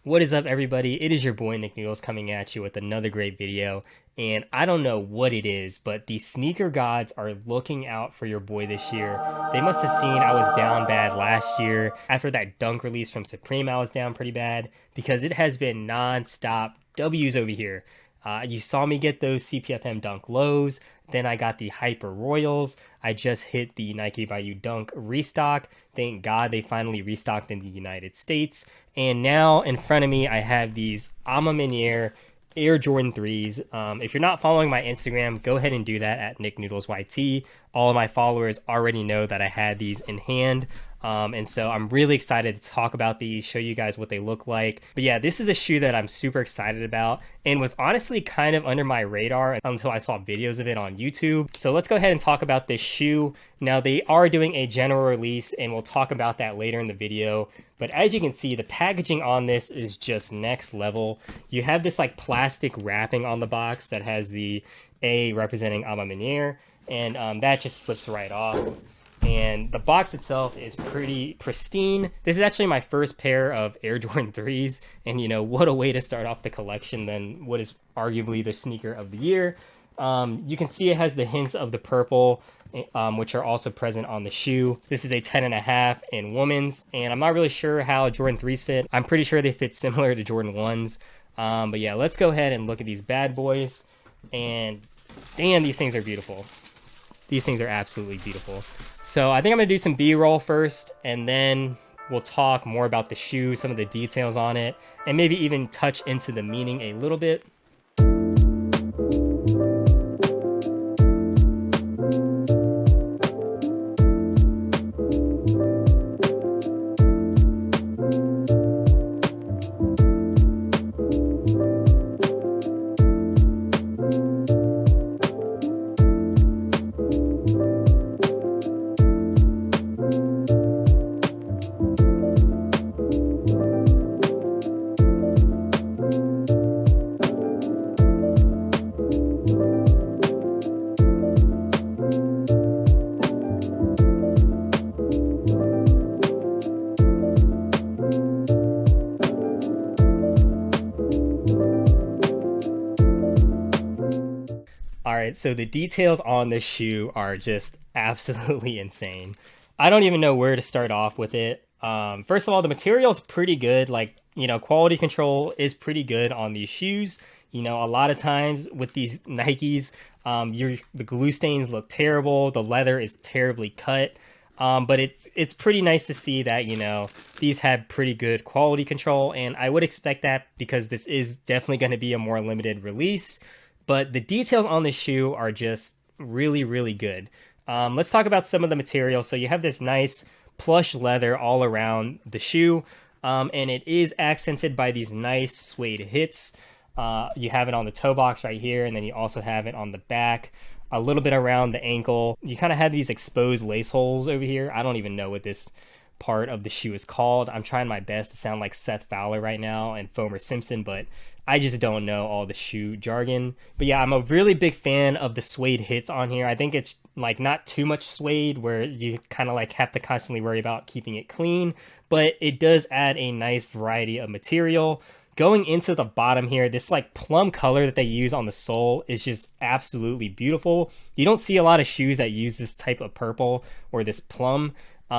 What is up, everybody? It is your boy Nick Noodles coming at you with another great video. And I don't know what it is, but the sneaker gods are looking out for your boy this year. They must have seen I was down bad last year. After that dunk release from Supreme, I was down pretty bad because it has been non-stop W's over here. You saw me get those CPFM dunk lows. Then I got the Hyper Royals. I just hit the Nike by You dunk restock. Thank God they finally restocked in the United States. And now in front of me, I have these Maniere Air Jordan 3s. If you're not following my Instagram, go ahead and do that at NickNoodlesYT. All of my followers already know that I had these in hand. And so I'm really excited to talk about these, show you guys what they look like. But yeah, this is a shoe that I'm super excited about and was honestly kind of under my radar until I saw videos of it on YouTube. So let's go ahead and talk about this shoe. Now they are doing a general release and we'll talk about that later in the video. But as you can see, the packaging on this is just next level. You have this like plastic wrapping on the box that has the A representing Maniere, and that just slips right off. And the box itself is pretty pristine. This is actually my first pair of Air Jordan 3s. And you know, what a way to start off the collection than what is arguably the sneaker of the year. You can see it has the hints of the purple, which are also present on the shoe. This is a 10.5 in women's. And I'm not really sure how Jordan 3s fit. I'm pretty sure they fit similar to Jordan 1s. But yeah, let's go ahead and look at these bad boys. And damn, these things are beautiful. These things are absolutely beautiful. So I think I'm going to do some B-roll first, and then we'll talk more about the shoe, some of the details on it, and maybe even touch into the meaning a little bit. Alright, so the details on this shoe are just absolutely insane. I don't even know where to start off with it. First of all, the material is pretty good. Like, you know, quality control is pretty good on these shoes. You know, a lot of times with these Nikes, the glue stains look terrible. The leather is terribly cut. But it's pretty nice to see that, you know, these have pretty good quality control. And I would expect that because this is definitely going to be a more limited release. But the details on this shoe are just really, really good. Let's talk about some of the material. So you have this nice plush leather all around the shoe. And it is accented by these nice suede hits. You have it on the toe box right here. And then you also have it on the back, a little bit around the ankle. You kind of have these exposed lace holes over here. I don't even know what this part of the shoe is called. I'm trying my best to sound like Seth Fowler right now and Fomer Simpson, but I just don't know all the shoe jargon. But yeah, I'm a really big fan of the suede hits on here. I think it's like not too much suede where you kind of like have to constantly worry about keeping it clean, but it does add a nice variety of material. Going into the bottom here, this like plum color that they use on the sole is just absolutely beautiful. You don't see a lot of shoes that use this type of purple or this plum.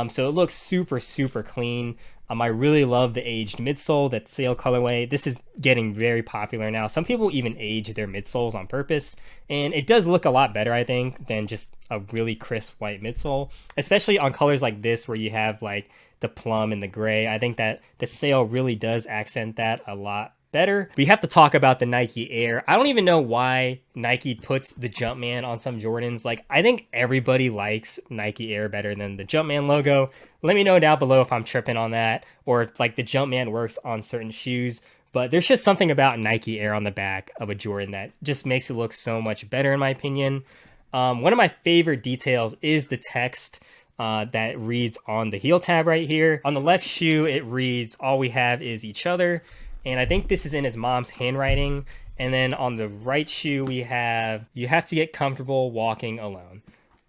So it looks super, super clean. I really love the aged midsole, that sail colorway. This is getting very popular now. Some people even age their midsoles on purpose. And it does look a lot better, I think, than just a really crisp white midsole. Especially on colors like this where you have like the plum and the gray. I think that the sail really does accent that a lot better. We have to talk about the Nike Air. I don't even know why Nike puts the Jumpman on some Jordans. Like, I think everybody likes Nike Air better than the Jumpman logo. Let me know down below if I'm tripping on that, or if like the Jumpman works on certain shoes. But there's just something about Nike Air on the back of a Jordan that just makes it look so much better in my opinion. One of my favorite details is the text that reads on the heel tab right here. On the left shoe, it reads, "All we have is each other." And I think this is in his mom's handwriting. And then on the right shoe, we have, "You have to get comfortable walking alone."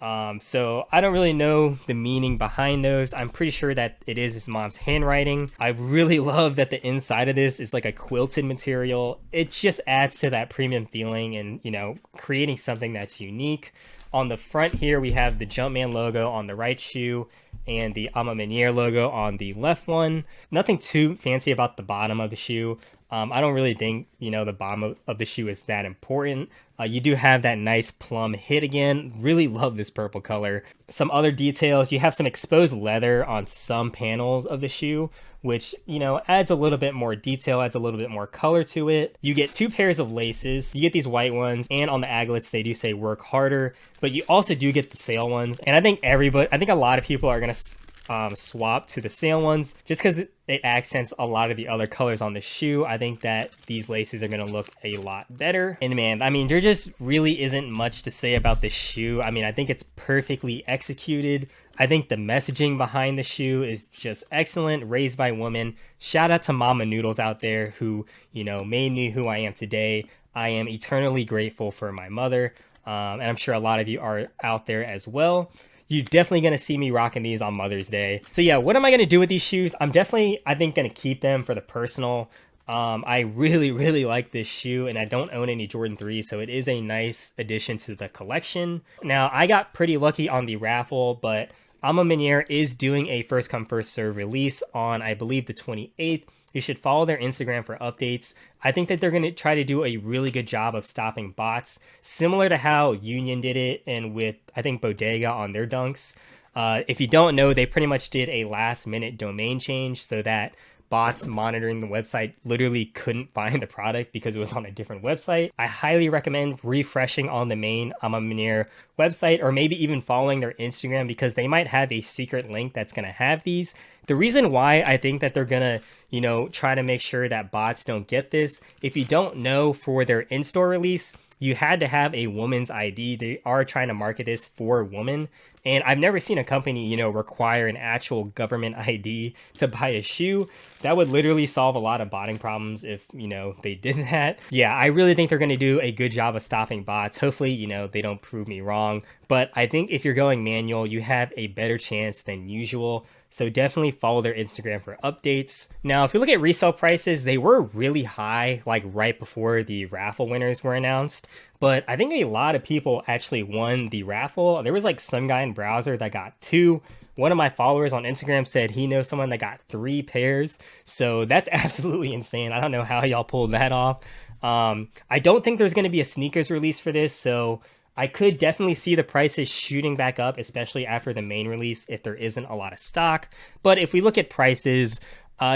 So I don't really know the meaning behind those. I'm pretty sure that it is his mom's handwriting. I really love that the inside of this is like a quilted material. It just adds to that premium feeling and, you know, creating something that's unique. On the front here, we have the Jumpman logo on the right shoe and the Maniere logo on the left one. Nothing too fancy about the bottom of the shoe. I don't really think, you know, the bottom of the shoe is that important. You do have that nice plum hit again. Really love this purple color. Some other details, you have some exposed leather on some panels of the shoe, which, you know, adds a little bit more detail, adds a little bit more color to it. You get 2 pairs of laces. You get these white ones, and on the aglets, they do say work harder, but you also do get the sale ones. And I think a lot of people are going to swap to the sale ones just because it accents a lot of the other colors on the shoe. I think that these laces are going to look a lot better. And man, I mean, there just really isn't much to say about this shoe. I mean, I think it's perfectly executed. I think the messaging behind the shoe is just excellent. Raised by women. Shout out to Mama Noodles out there who, you know, made me who I am today. I am eternally grateful for my mother. And I'm sure a lot of you are out there as well. You're definitely going to see me rocking these on Mother's Day. So yeah, what am I going to do with these shoes? I'm definitely, I think, going to keep them for the personal. I really like this shoe, and I don't own any Jordan 3, so it is a nice addition to the collection. Now, I got pretty lucky on the raffle, but Maniere is doing a first come first serve release on, I believe, the 28th. You should follow their Instagram for updates. I think that they're going to try to do a really good job of stopping bots, similar to how Union did it and with, I think, Bodega on their dunks. If you don't know, they pretty much did a last minute domain change so that bots monitoring the website literally couldn't find the product because it was on a different website. I highly recommend refreshing on the main Maniere website, or maybe even following their Instagram, because they might have a secret link that's going to have these. The reason why I think that they're going to, you know, try to make sure that bots don't get this, if you don't know, for their in-store release, you had to have a woman's ID. They are trying to market this for women. And I've never seen a company, you know, require an actual government ID to buy a shoe. That would literally solve a lot of botting problems if, you know, they did that. Yeah, I really think they're going to do a good job of stopping bots. Hopefully, you know, they don't prove me wrong. But I think if you're going manual, you have a better chance than usual. So definitely follow their Instagram for updates. Now, if you look at resale prices, they were really high, like right before the raffle winners were announced. But I think a lot of people actually won the raffle. There was like some guy in Browser that got 2. One of my followers on Instagram said he knows someone that got 3 pairs. So that's absolutely insane. I don't know how y'all pulled that off. I don't think there's going to be a sneakers release for this, so I could definitely see the prices shooting back up, especially after the main release if there isn't a lot of stock. But if we look at prices,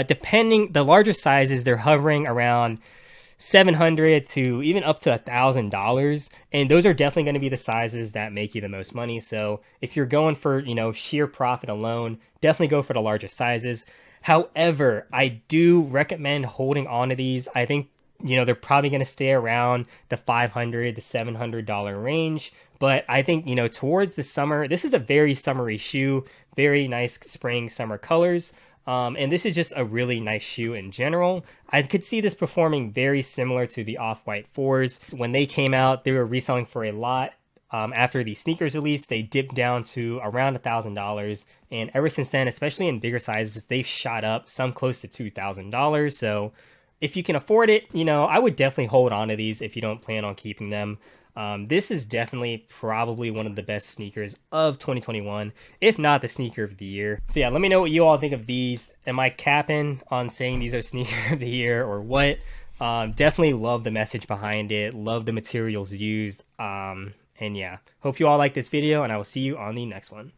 depending, the larger sizes, they're hovering around $700 to even up to $1,000, and those are definitely going to be the sizes that make you the most money. So if you're going for, you know, sheer profit alone, definitely go for the larger sizes. However, I do recommend holding on to these. I think, you know, they're probably going to stay around the $500 to $700 range. But I think, you know, towards the summer, this is a very summery shoe, very nice spring summer colors. And this is just a really nice shoe in general. I could see this performing very similar to the Off-White 4s. When they came out, they were reselling for a lot. After the sneakers release, they dipped down to around $1,000. And ever since then, especially in bigger sizes, they've shot up, some close to $2,000. So if you can afford it, you know, I would definitely hold on to these if you don't plan on keeping them. This is definitely probably one of the best sneakers of 2021, if not the sneaker of the year. So yeah, let me know what you all think of these. Am I capping on saying these are sneaker of the year or what? Definitely love the message behind it. Love the materials used. And yeah, hope you all like this video, and I will see you on the next one.